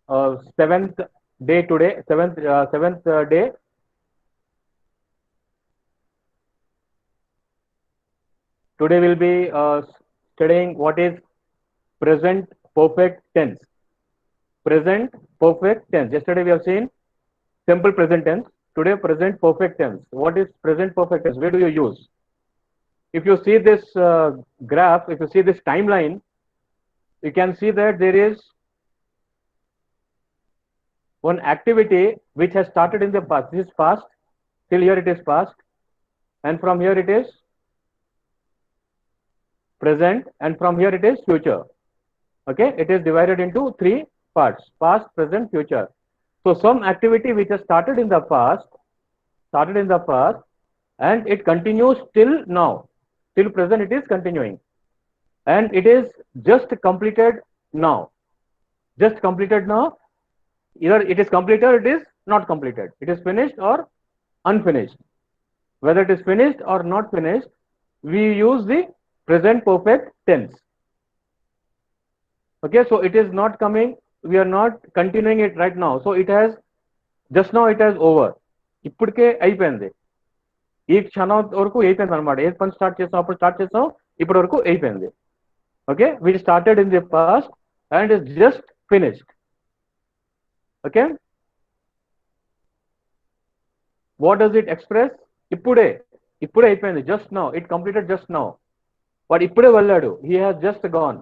seventh day today, seventh day. Today we'll be studying what is present perfect tense. Present perfect tense. Yesterday we have seen simple present tense. Today present perfect tense. What is present perfect tense? Where do you use? If you see this graph, if you see this timeline, you can see that there is one activity which has started in the past. This is past. Till here it is past. And from here it is present. And from here it is future. Okay. It is divided into three parts: past, present, future. So some activity which has started in the past, and it continues till now. Till present it is continuing. And it is just completed now. Just completed now. Either it is completed or it is not completed. It is finished or unfinished. Whether it is finished or not finished, we use the present perfect tense. Okay, so it is not coming, we are not continuing it right now. So it has, just now it has over. ఇప్పటికే అయిపోయింది. ఈ క్షణం వరకు అయిపోయింది అనమాట. ఏ పని start చేసాం అప్పుడు స్టార్ట్ చేసాం, ఇప్పటి వరకు అయిపోయింది. Okay, we started in the past and is just finished. Okay, what does it express? ఇప్పుడే అయిపోయింది. Just now, it completed just now. వాడు ఇప్పుడే వెళ్ళాడు, he has just gone.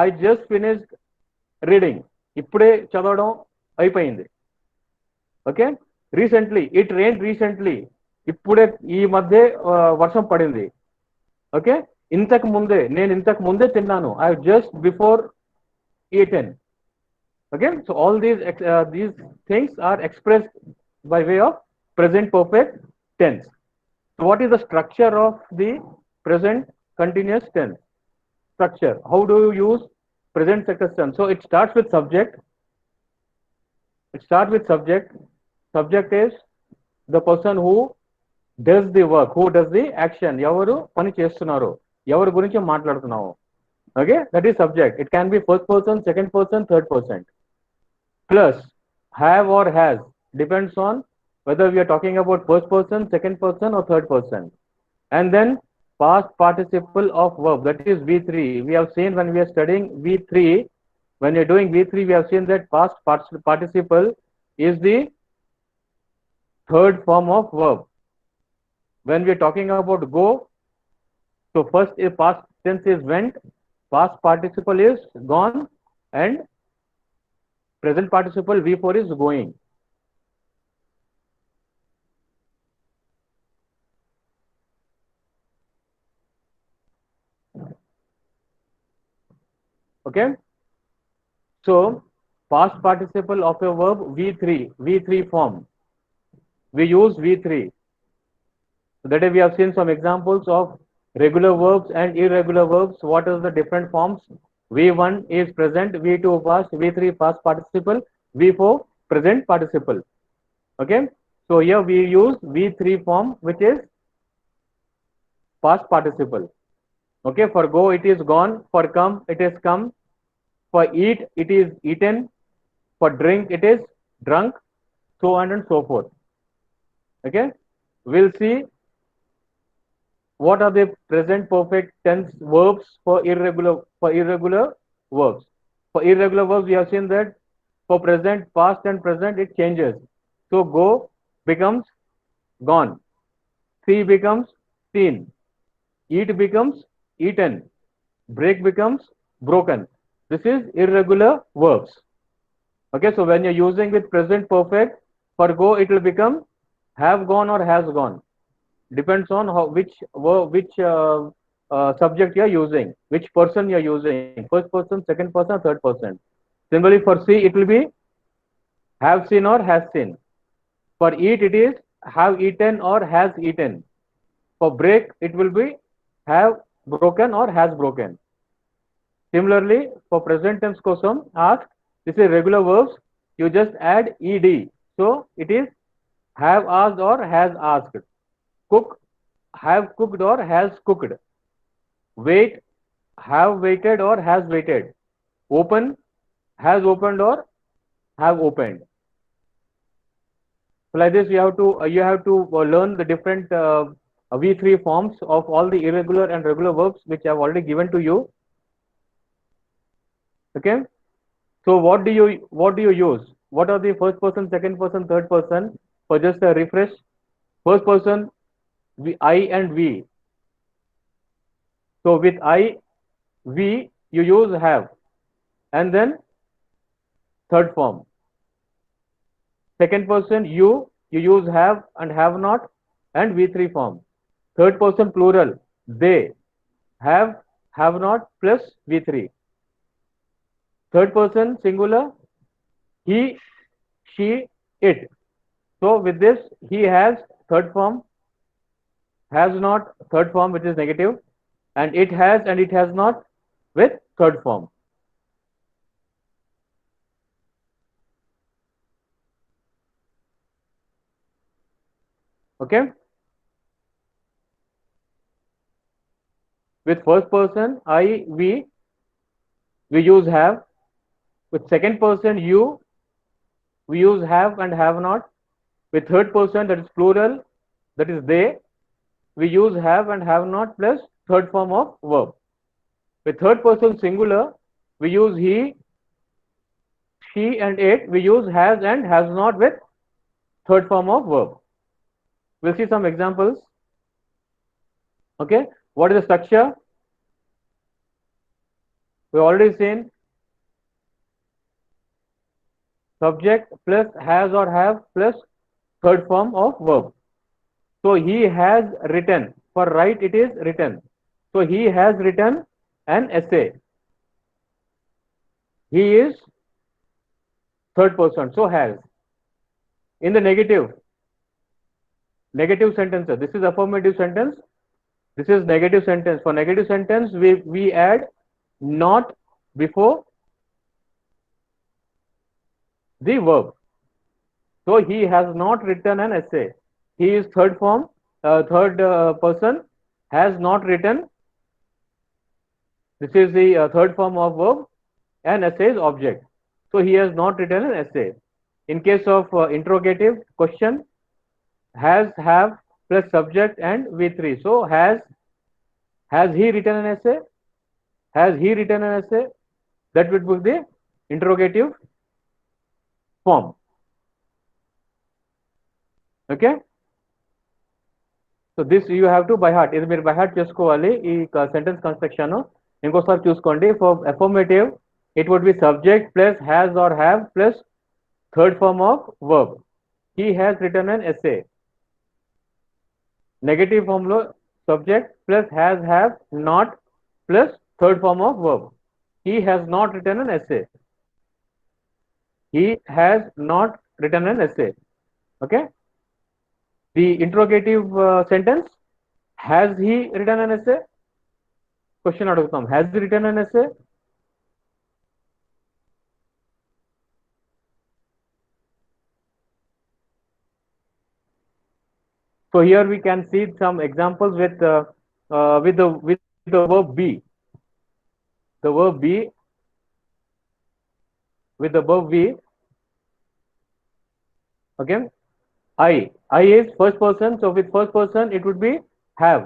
I just finished reading, ఇప్పుడే చదవడం అయిపోయింది. Okay, recently it rain recently, ఇప్పుడే ఈ మధ్య వర్షం పడింది. ఓకే, ఇంతకు ముందే తిన్నాను, I just before eaten. Okay, so all these things are expressed by way of present perfect tense. So what is the structure of the present continuous tense? Structure. How do you use present success tense? So it starts with subject. Subject is the person who does the work, who does the action. ఎవరు పని చేస్తున్నారు, ఎవరి గురించి మాట్లాడుతున్నావు. Okay, that is subject. It can be first person, second person, third person. Plus have or has, depends on whether we are talking about first person, second person, or third person. And then past participle of verb, that is V3. We have seen when we are studying V3, when you're doing V3, we have seen that past participle is the third form of verb. When we are talking about go, so first is past tense is went, past participle is gone, and present participle V4 is going. Okay, so past participle of a verb V3 form, we use V3. So that we have seen some examples of regular verbs and irregular verbs. What are the different forms? V1 is present, V2 past, V3 past participle, V4 present participle. Okay, so here we use V3 form, which is past participle. Okay, for go it is gone, for come it is come, for eat it is eaten, for drink it is drunk, so on and so forth. Okay, we'll see what are the present perfect tense verbs for irregular verbs. For irregular verbs, we have seen that for present, past, and present it changes. So go becomes gone, see becomes seen, eat becomes eaten, break becomes broken. This is irregular verbs. Okay, so when you're using with present perfect, for go it will become have gone or has gone. Depends on which subject you are using, which person you are using, first person, second person, third person. Similarly, for see it will be have seen or has seen. For eat it is have eaten or has eaten. For break it will be have broken or has broken. Similarly, for present tense kosam, ask, this is regular verbs, you just add ed. So it is have asked or has asked. Cook, have cooked or has cooked. Wait, have waited or has waited. Open, has opened or have opened. So like this, you have to learn the different V3 forms of all the irregular and regular verbs which I have already given to you. Okay. So what do you use? What are the first person, second person, third person? For just a refresh, first person, I and we. So with I, we, you use have, and then third form. Second person, you use have and have not, and V3 form. Third person plural, they, have not plus V3. Third person singular, he, she, it. So with this, he has third form, has not third form, which is negative, and it has not with third form. Okay. With first person, I, we use have. With second person, you, we use have and have not. With third person, that is plural, that is they, we use have and have not plus third form of verb. With third person singular, we use he, she, and it. We use has and has not with third form of verb. We'll see some examples. Okay. What is the structure? We already seen subject plus has or have plus third form of verb. So he has written. For write, it is written. So he has written an essay. He is third person. So has. In the negative sentences. This is affirmative sentence. This is negative sentence. For negative sentence, we add not before the verb. So he has not written an essay. He is third form, third person, has not written. This is the third form of verb, and essay is object. So he has not written an essay. In case of interrogative question, has, have plus subject and V3. So has he written an essay? Has he written an essay? That would be the interrogative form. Okay. So this you have to by heart. ఇది మీరు by heart చేసుకోవాలి ఈ sentence construction. ఇంకోసారి చూసుకోండి. For affirmative, it would be subject plus has or have plus third form of verb. He has written an essay. Negative form lo subject plus has, have not plus third form of verb. He has not written an essay. He has not written an essay. Okay. The interrogative sentence, has he written an essay? Question అడుగుతాం. Has he written an essay? So here we can see some examples with the verb be. The verb be, with the verb be. Okay. I is first person. So with first person, it would be have.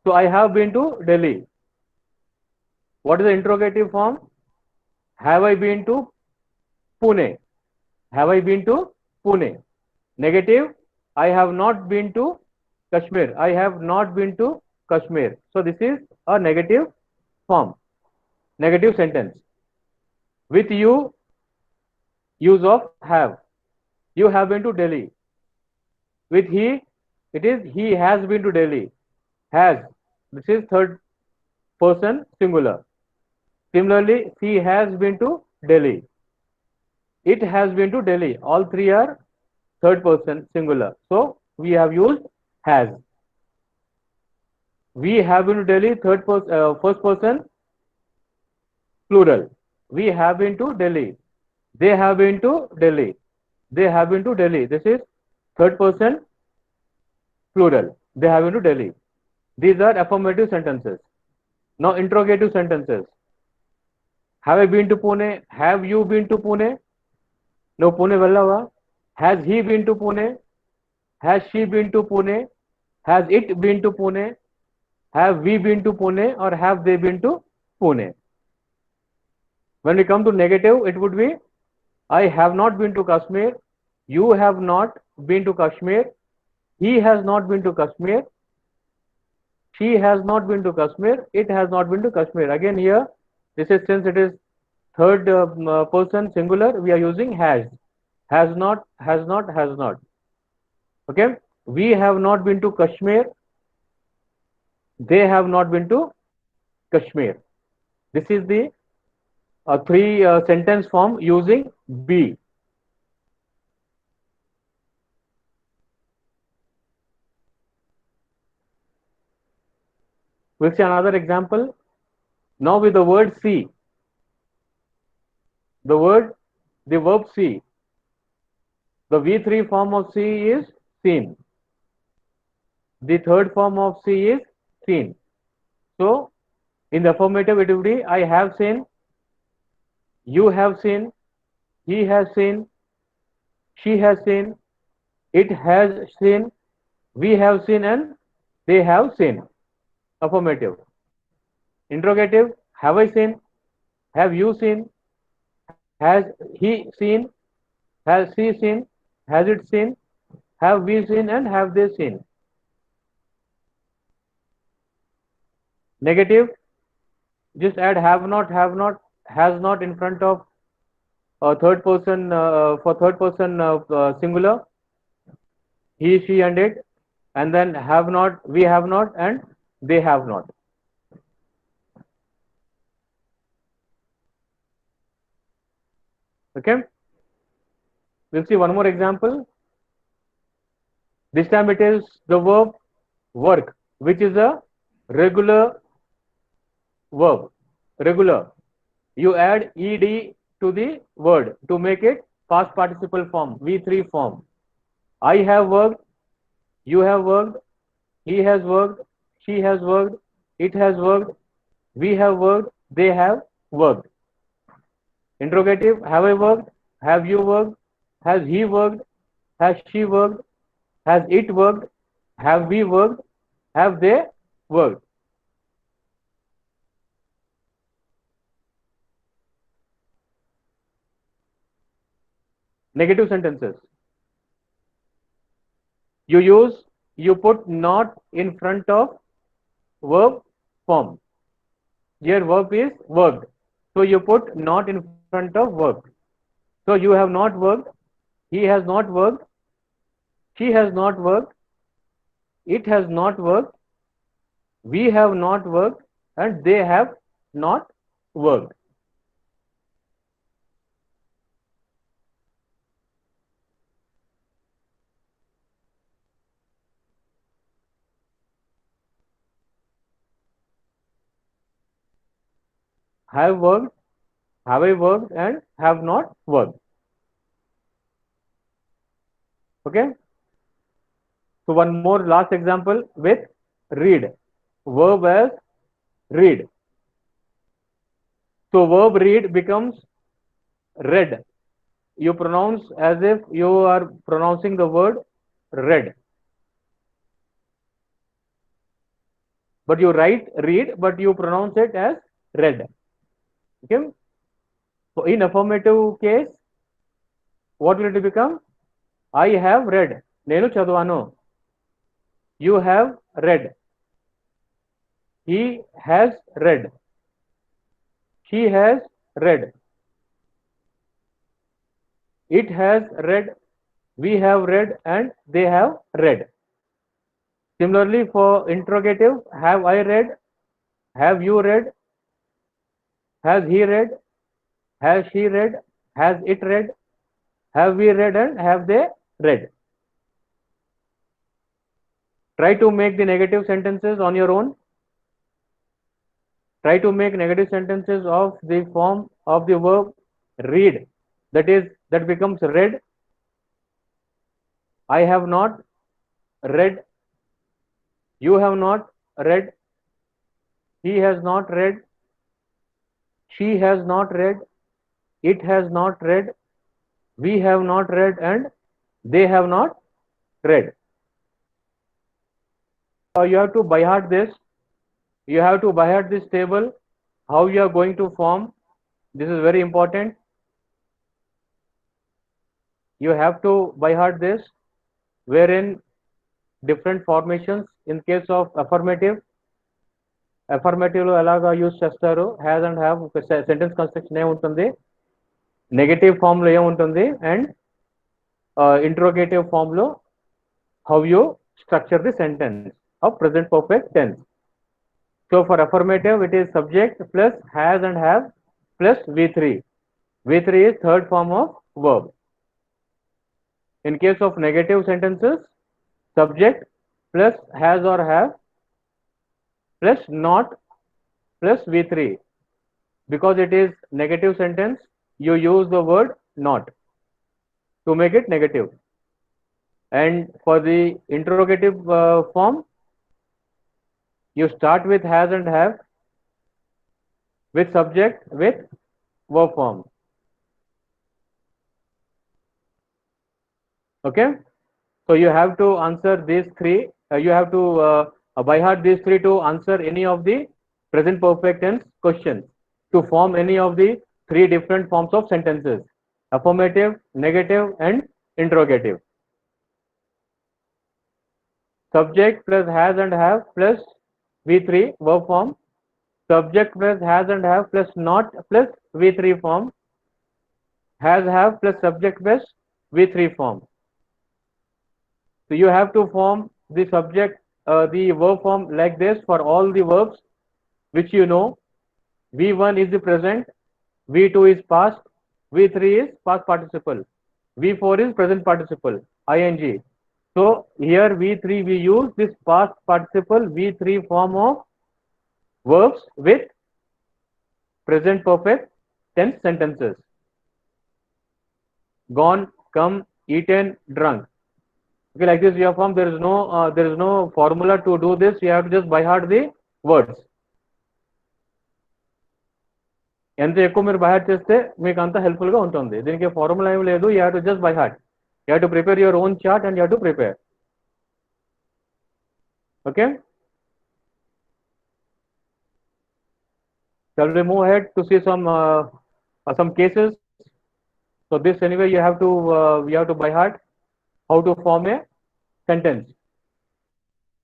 So I have been to Delhi. What is the interrogative form? Have I been to Pune? Have I been to Pune? Negative, I have not been to Kashmir. I have not been to Kashmir. So this is a negative form, negative sentence. With you, use of have. You have been to Delhi. With he, it is he has been to Delhi. Has. This is third person singular. Similarly, she has been to Delhi. It has been to Delhi. All three are third person singular. So we have used has. We have been to Delhi, first person plural. We have been to Delhi. They have been to Delhi. They have been to Delhi. This is third person plural. They have been to Delhi. These are affirmative sentences. Now interrogative sentences. Have I been to Pune? Have you been to Pune? No, Pune vellava. Has he been to Pune? Has she been to Pune? Has it been to Pune? Have we been to Pune, or have they been to Pune? When we come to negative, it would be I have not been to Kashmir. You have not been to Kashmir. He has not been to Kashmir. She has not been to Kashmir. It has not been to Kashmir. Again, here, this is since it is third person singular, we are using has. Has not, has not, has not. Okay. We have not been to Kashmir. They have not been to Kashmir. This is the three sentence form using be. We'll see another example. Now with the word see. The verb see. The V3 form of see is seen. The third form of see is seen. So in the affirmative, it will be I have seen, you have seen, he has seen, she has seen, it has seen, we have seen, and they have seen. Affirmative. Interrogative, have I seen? Have you seen? Has he seen? Has she seen? Has it seen? Have we seen, and have they seen? Negative, just add have not, has not in front of third person for third person singular, he, she, and it, and then have not, we have not, and they have not. Okay, we'll see one more example. This time it is the verb work, which is a regular verb. Regular. You add ed to the word to make it past participle form, V3 form. I have worked, you have worked, he has worked, she has worked, it has worked, we have worked, they have worked. Interrogative, have I worked? Have you worked? Has he worked? Has she worked? Has it worked? Have we worked? Have they worked? Negative sentences. You put not in front of verb form. Here verb is worked. So you put not in front of work. So you have not worked, he has not worked, she has not worked, it has not worked, we have not worked, and they have not worked. Have worked, have I worked, and have not worked. Okay. So one more last example with read. Verb as read. So verb read becomes read. You pronounce as if you are pronouncing the word read. But you write read, but you pronounce it as read. Okay. So in affirmative case, what will it become? I have read. Nenu chadvanu. You have read. He has read. She has read. It has read. We have read, and they have read. Similarly, for interrogative, have I read? Have you read? Has he read? Has she read? Has it read? Have we read, and have they read? Try to make the negative sentences on your own. Try to make negative sentences of the form of the verb read. That becomes read. I have not read. You have not read. He has not read. she has not read, it has not read, we have not read, and they have not read. You have to by heart this. You have to by heart this table. How you are going to form. This is very important. You have to by heart this, wherein different formations in case of affirmative. Affirmative లో ఎలాగా use చేస్తారు, has and have sentence construction ఏముంటుంది, negative form లో ఏముంటుంది, and interrogative form లో how you structure the sentence of present perfect tense. So for affirmative, it is subject plus has and have plus V3. V3 is third form of verb. In case of negative sentences, subject plus has or have plus not plus V3. Because it is negative sentence, you use the word not to make it negative. And for the interrogative form, you start with has and have with subject with verb form. Okay, so you have to answer these three. You have to by heart these three to answer any of the present perfect tense questions, to form any of the three different forms of sentences: affirmative, negative, and interrogative. Subject plus has and have plus V3 verb form. Subject plus has and have plus not plus V3 form. Has have plus subject plus V3 form. So you have to form the subject, the verb form like this for all the verbs which you know. V1 is the present, V2 is past, V3 is past participle, V4 is present participle, ing. So here V3 we use this past participle V3 form of verbs with present perfect tense sentences. Gone, come, eaten, drunk. Okay, like this you have formed. There is no formula to do this. You have to just by heart the words. ఎంత ఎక్కువ మీరు by heart చేస్తే మీకు అంత helpful గా ఉంటుంది. దీనికి formula ఏమి లేదు. You have to just by heart. You have to prepare your own chart and you have to prepare. Okay, shall we move ahead to see some cases? So this anyway you have to by heart how to form a sentence.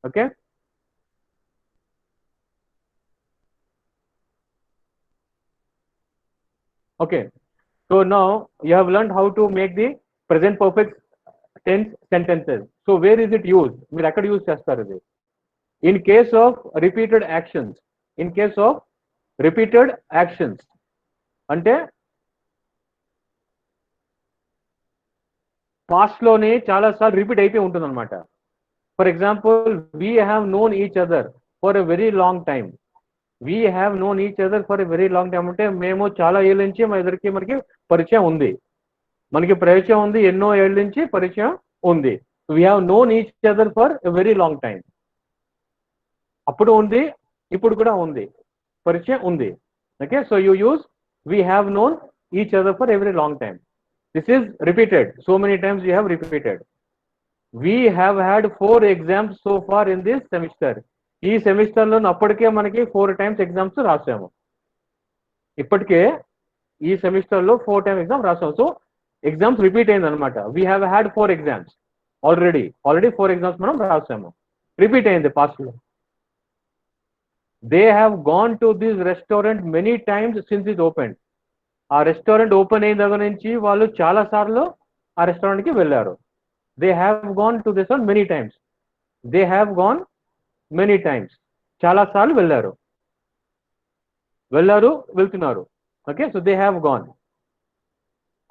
Okay, okay, so now you have learned how to make the present perfect tense sentences. So where is it used? మీరు ఎక్కడ use చేస్తారు ఇది? In case of repeated actions. In case of repeated actions అంటే past లోనే చాలా సార్లు repeat అయిపోయి ఉంటుంది అనమాట. For example, we have known each other for a very long time. We have known each other for a very long time అంటే మేము చాలా ఏళ్ళ నుంచి మా ఇద్దరికి మనకి పరిచయం ఉంది. మనకి పరిచయం ఉంది, ఎన్నో ఏళ్ళ నుంచి పరిచయం ఉంది. We have known each other for a very long time. అప్పుడు ఉంది, ఇప్పుడు కూడా ఉంది, పరిచయం ఉంది. Okay, so you use we have known each other for every long time. This is repeated. So many times you have repeated. We have had 4 exams so far in this semester. ఈ semester లో అప్పటికే మనకి 4 times exams రాసాము. ఇప్పటికే ఈ semester లో 4 times exam రాసాము. So exams repeat అయింది అనమాట. We have had 4 exams already 4 exams మనం రాసాము. రిపీట్ అయింది పాస్ట్ లో. They have gone to this restaurant many times since it open. ఆ రెస్టారెంట్ ఓపెన్ అయిన దగ్గర నుంచి వాళ్ళు చాలా సార్లు ఆ రెస్టారెంట్ కి వెళ్ళారు. They have gone to this many times. They have gone many times, చాలా సార్లు వెళ్ళారు, వెళ్తున్నారు. Okay, so they have gone.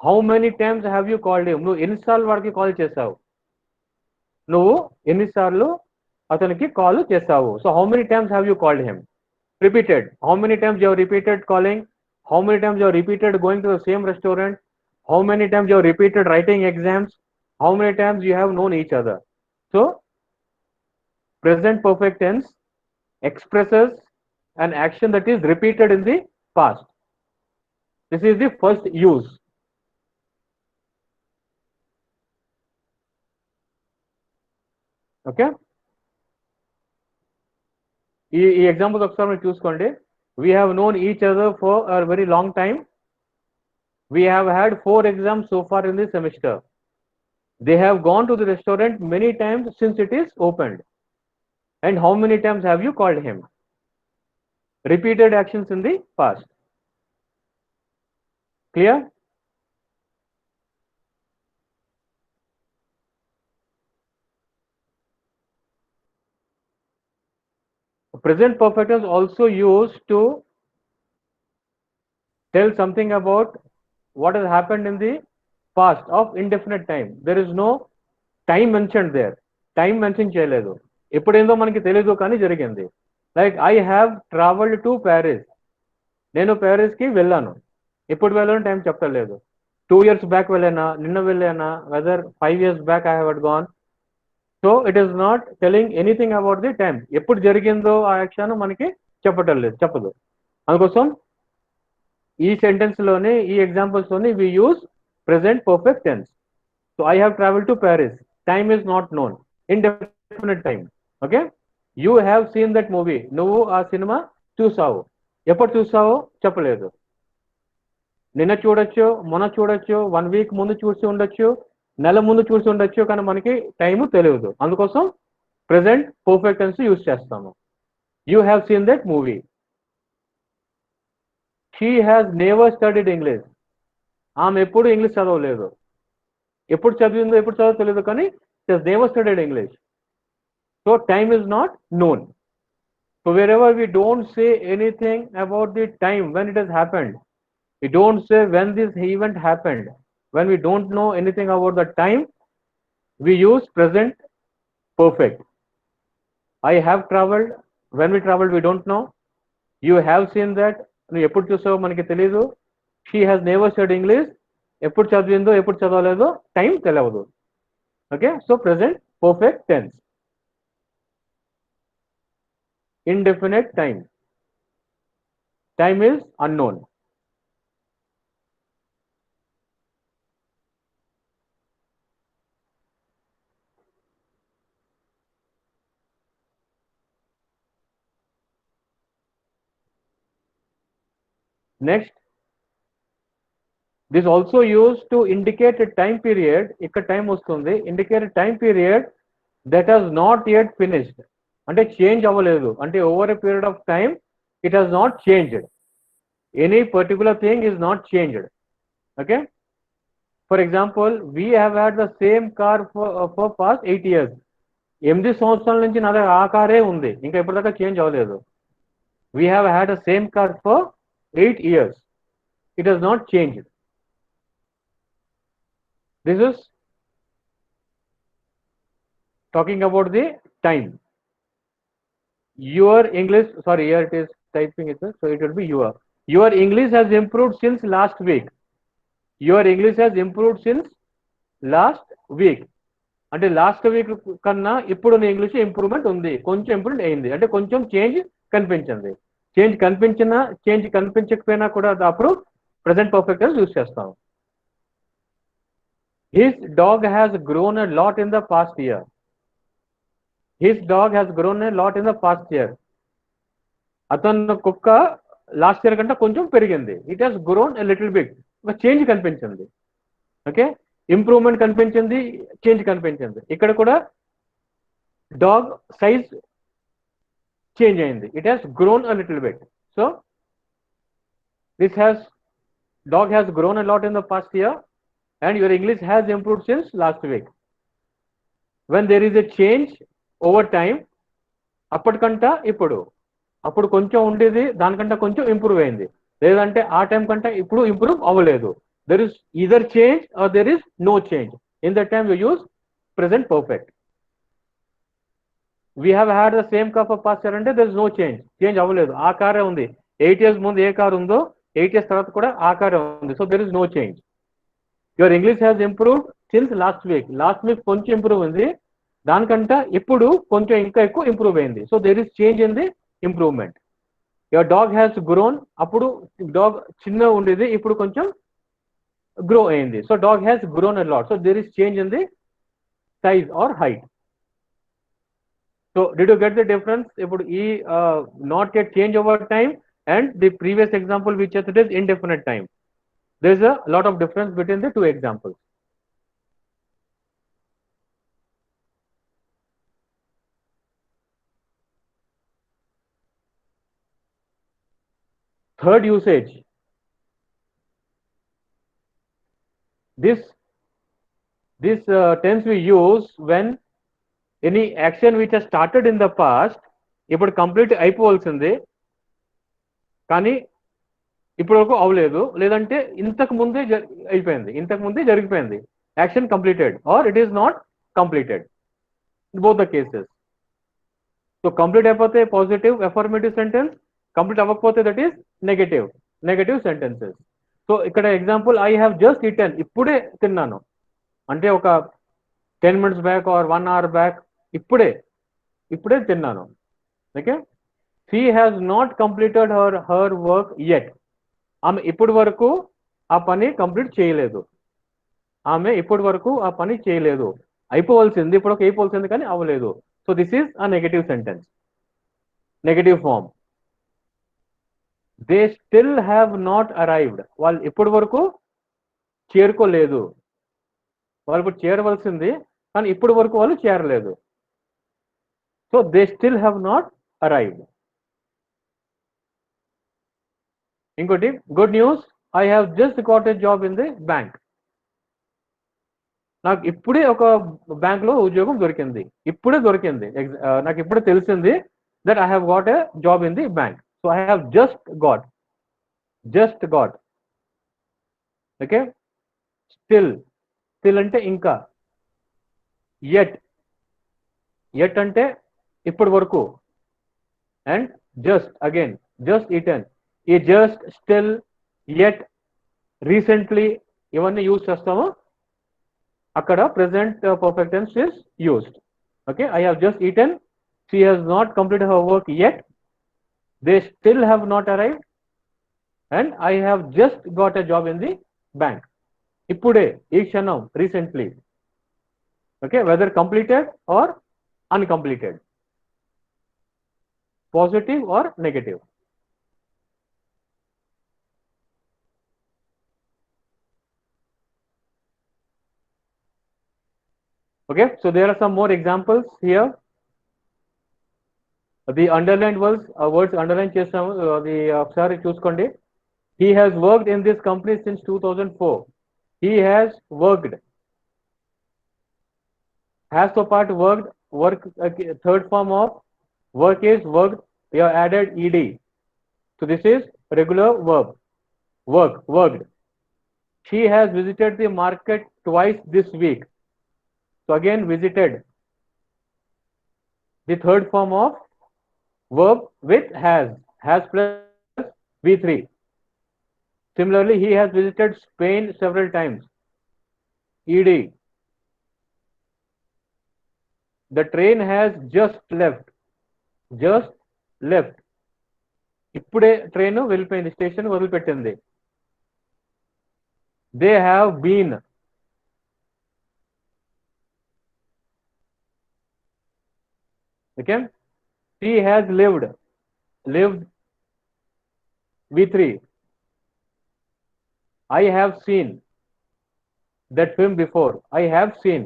How many times have you called him? నువ్వు ఎన్నిసార్లు వాడికి కాల్ చేసావు? నువ్వు ఎన్నిసార్లు అతనికి కాల్ చేసావు? So how many times have you called him? Repeated. How many times you have repeated calling? How many times you have repeated going to the same restaurant? How many times you have repeated writing exams? How many times you have known each other? So present perfect tense expresses an action that is repeated in the past. This is the first use. Okay. ఈ examples ఒకసారి మీరు చూసుకోండి. We have known each other for a very long time. We have had 4 exams so far in this semester. They have gone to the restaurant many times since it is opened. And how many times have you called him? Repeated actions in the past. Clear? Present perfect is also used to tell something about what has happened in the past of indefinite time. There is no time mentioned there. Time mention చేయలేదు. ఎప్పుడేందో మనకి తెలియదు కానీ జరిగింది. Like I have travelled to Paris. నేను ప్యారిస్కి వెళ్ళాను. ఎప్పుడు వెళ్ళాను time చెప్పలేదు. 2 years బ్యాక్ వెళ్ళానా, నిన్న వెళ్ళానా, whether 5 years back I have gone. So it is not telling anything about the time. ఎప్పుడు జరిగిందో ఆ యాక్షన్ మనకి చెప్పదు. అందుకోసం ఈ సెంటెన్స్ లోనే, ఈ ఎగ్జాంపుల్స్ లోనే we use present perfect tense. So I have travel to Paris. Time is not known, indefinite time. Okay. You have seen that movie. నువ్వు ఆ సినిమా చూసావు. ఎప్పుడు చూసావో చెప్పలేదు. నిన్న చూడొచ్చు, మొన్న చూడొచ్చు, 1 week ముందు చూసి ఉండొచ్చు, నెల ముందు చూసి ఉండొచ్చు, కానీ మనకి టైం తెలియదు. అందుకోసం ప్రెసెంట్ పర్ఫెక్ట్ టెన్స్ యూజ్ చేస్తాము. You have seen that movie. She has never studied English. ఆమె ఎప్పుడు ఇంగ్లీష్ చదవలేదు. ఎప్పుడు చదివిందో ఎప్పుడు చదవో తెలియదు, కానీ she has never studied English. So time is not known. So wherever we don't say anything about the time when it has happened, we don't say when this event happened, when we don't know anything about the time, we use present perfect. I have traveled. When we traveled, we don't know. You have seen that. నువ్వు ఎప్పుడు చూసావో మనకి తెలీదు. She has never studied English. ఎప్పుడు చదివిందో ఎప్పుడు చదవలేదో time తెలియదు. Okay. So present perfect tense. Indefinite time. Time is unknown. Next, this also used to indicate a time period. ఇక్కడ టైం వస్తుంది. Indicate a time period that has not yet finished. అంటే change అవ్వలేదు. అంటే over a period of time it has not changed. Any particular thing is not changed. Okay. For example, we have had the same car for past 8 years. 8 సంవత్సరాల నుంచి నా దగ్గర ఆ కారే ఉంది, ఇంకా ఇప్పటిదాకా చేంజ్ అవ్వలేదు. We have had the same car for 8 years. It has not changed. This is talking about the time. Your English, sorry, here it is typing it, so it will be your English has improved since last week. Your English has improved since last week. అంటే last week కన్నా ఇప్పుడు నీ English improvement ఉంది, కొంచెం improve అయింది, అంటే కొంచెం change కనిపించింది. చేంజ్ కనిపించకపోయినా కూడా అప్పుడు ప్రెసెంట్ పర్ఫెక్ట్ టెన్స్ యూజ్ చేస్తాం. His dog has grown a lot in the past year. His dog has grown a lot in the past year. అతను కుక్క లాస్ట్ ఇయర్ కంటే కొంచెం పెరిగింది. It has grown a little bit. Change కనిపించింది. Okay. Improvement కనిపించింది, change కనిపించింది. ఇక్కడ కూడా డాగ్ సైజ్ చేంజ్ అయింది. It has grown a little bit. So this has dog has grown a lot in the past year and your English has improved since last week. When there is a change over time, అప్పటికంట అప్పుడు కొంచెం ఉండేది, దానికంటే కొంచెం improve అయింది. లేదంటే ఆ time కంటే ఇప్పుడు ఇంప్రూవ్ అవ్వలేదు. There is either change or there is no change. In that time you use present perfect. We have had the same car for past year అంటే దెర్ ఇస్ నో చేంజ్ అవ్వలేదు, ఆ కారే ఉంది. 8 years ముందు ఏ car ఉందో 8 years తర్వాత కూడా ఆ కారే ఉంది. So there is no change. Your English has improved since last week. Last week కొంచెం ఇంప్రూవ్ ఉంది, దానికంటే ఇప్పుడు కొంచెం ఇంకా ఎక్కువ ఇంప్రూవ్ అయింది. So there is change in the improvement. Your dog has grown, అప్పుడు డాగ్ చిన్న ఉండేది ఇప్పుడు కొంచెం గ్రో అయింది. So dog has grown a lot. So there is change in the size or height. So did you get the difference? ఇప్పుడు ఈ not yet change over time and the previous example which it is indefinite time. There is a lot of difference between the two examples. Third usage. This tense we use when any action which has started in the past ఇప్పుడు complete అయిపోవాల్సింది కానీ ఇప్పటి వరకు అవ్వలేదు, లేదంటే ఇంతకు ముందే అయిపోయింది, ఇంతకు ముందే జరిగిపోయింది, action completed or it is not completed, both the cases. So complete అయిపోతే పాజిటివ్ అఫర్మేటివ్ సెంటెన్స్, కంప్లీట్ అవ్వకపోతే that is negative sentences. So ఇక్కడ example I have just eaten, ఇప్పుడే తిన్నాను అంటే ఒక 10 minutes back or 1 hour back, ఇప్పుడే తిన్నాను. Okay, she has not completed her work yet, ఆమె ఇప్పటి వరకు ఆ పని కంప్లీట్ చేయలేదు, ఆమె ఇప్పటి వరకు ఆ పని చేయలేదు, అయిపోవాల్సింది ఇప్పుడు అయిపోవాల్సింది కానీ అవ్వలేదు. So this is a negative sentence, negative form. They still have not arrived, వాళ్ళు ఇప్పటి వరకు చేరుకోలేదు, వాళ్ళు ఇప్పుడు చేరవలసింది కానీ ఇప్పటి వరకు వాళ్ళు చేరలేదు. So they still have not arrived. ఇంకోటి good news, I have just got a job in the bank, నాకు ఇప్పుడే ఒక బ్యాంక్ లో ఉద్యోగం దొరికింది, ఇప్పుడే దొరికింది, నాకు ఇప్పుడే తెలిసింది that I have got a job in the bank. So I have just got. Okay, still అంటే ఇంకా, యట్ అంటే ఇప్పటి వరకు, అండ్ జస్ట్ ఈటెన్, ఈ జస్ట్, స్టిల్, యట్, రీసెంట్లీ ఇవన్నీ యూజ్ చేస్తాము అక్కడ present perfect tense is used. Okay, I have just eaten, she has not completed her work yet, they still have not arrived, and I have just got a job in the bank. ఇప్పుడే, ఈ క్షణం, recently. Okay, whether completed or uncompleted, positive or negative. Okay, so there are some more examples here. The underlined words underline చేసాము, అది ఒకసారి చూసుకోండి. He has worked in this company since 2004. He has worked. Has తో పాటు work third form of work is worked. We have added ed. So this is regular verb. Worked. She has visited the market twice this week. So again visited, the third form of verb with has plus v3. Similarly, he has visited Spain several times, ed. The train has just left, ఇప్పుడే train వెళ్ళిపోయింది, station వదిలిపెట్టింది. They have been, okay. She has lived v3. I have seen that film before. I have seen,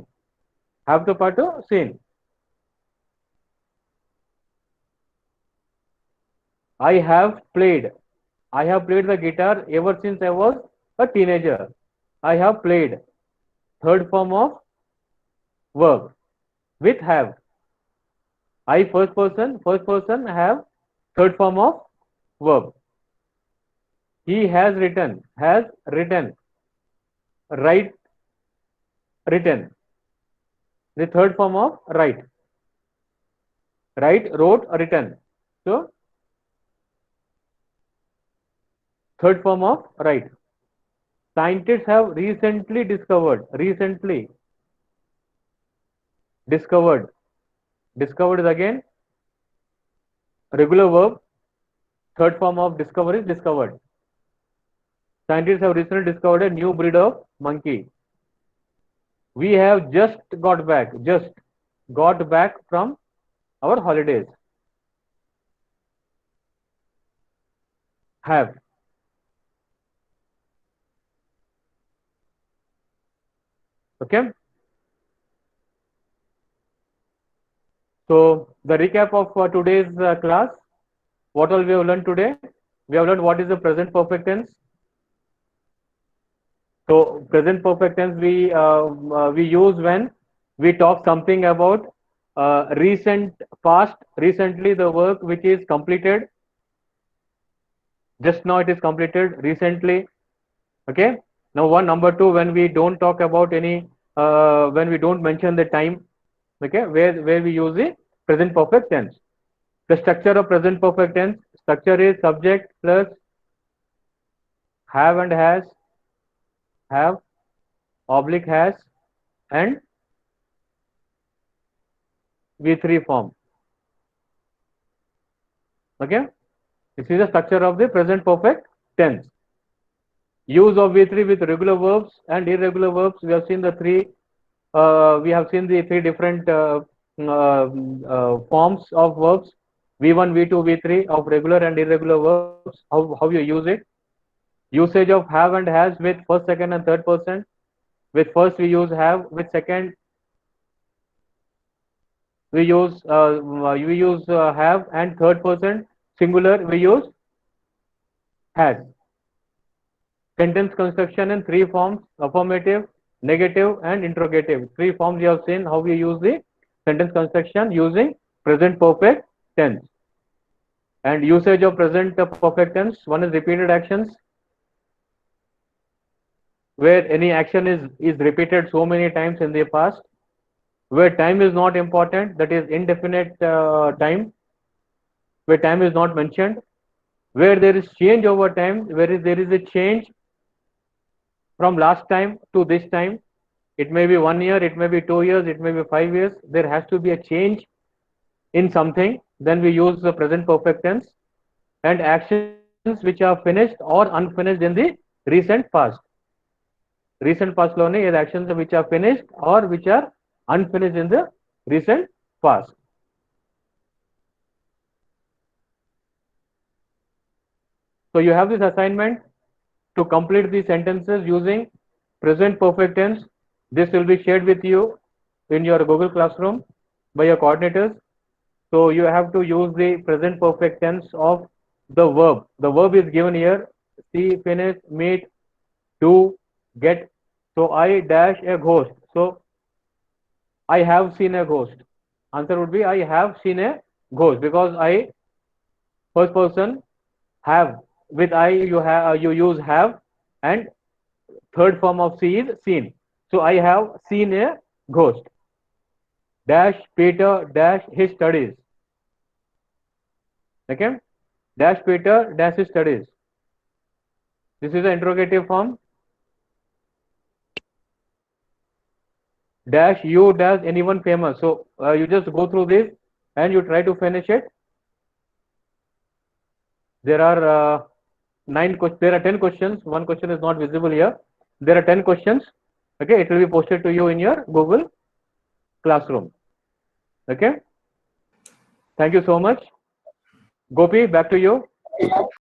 have తో పాటు seen. I have played the guitar ever since I was a teenager. I have played, third form of verb with have. I first person have, third form of verb. He has written, written, the third form of write, wrote, written. So third form of write. Scientists have recently discovered is again regular verb, Third form of discovery is discovered. Scientists have recently discovered a new breed of monkey. We have just got back from our holidays. Have. Okay. So the recap of today's class. What all we have learned today? We have learned what is the present perfect tense. So present perfect tense we use when we talk something about recent past, recently the work which is completed. Just now it is completed recently. Okay. Now number two, when we don't talk about any, when we don't mention the time. Okay, where we use the present perfect tense. The structure of present perfect tense structure is subject plus have and has, have oblique has, and V3 form. Okay, this is the structure of the present perfect tense. Use of V3 with regular verbs and irregular verbs. We have seen the three. We have seen the three different forms of verbs: V1, V2, V3 of regular and irregular verbs. How you use it? Usage of have and has with first, second, and third person. With first we use have. With second we use have, and third person singular we use has. Sentence construction in three forms: affirmative, negative, and interrogative. Three forms you have seen how we use the sentence construction using present perfect tense. And usage of present perfect tense, one is repeated actions, where any action is repeated so many times in the past. Where time is not important, that is indefinite time, where time is not mentioned. Where there is change over time, where there is a change from last time to this time. It may be 1 year, it may be 2 years, it may be 5 years. There has to be a change in something. Then we use the present perfect tense. And actions which are finished or unfinished in the recent past. Recent past lone is actions which are finished or which are unfinished in the recent past. So you have this assignment to complete the sentences using present perfect tense. This will be shared with you in your Google Classroom by your coordinators. So you have to use the present perfect tense of the verb. The verb is given here: see, finish, meet, do, get. So I dash a ghost. So I have seen a ghost. Answer would be I have seen a ghost, because I, first person, have. With I you use have, and third form of see is seen. So I have seen a ghost. Dash Peter dash his studies. Okay. Dash Peter dash his studies. This is the interrogative form. Dash you dash anyone famous. So you just go through this and you try to finish it. There are there are 10 questions. One question is not visible here. There are 10 questions. Okay, it will be posted to you in your Google Classroom. Okay. Thank you so much. Gopi, back to you.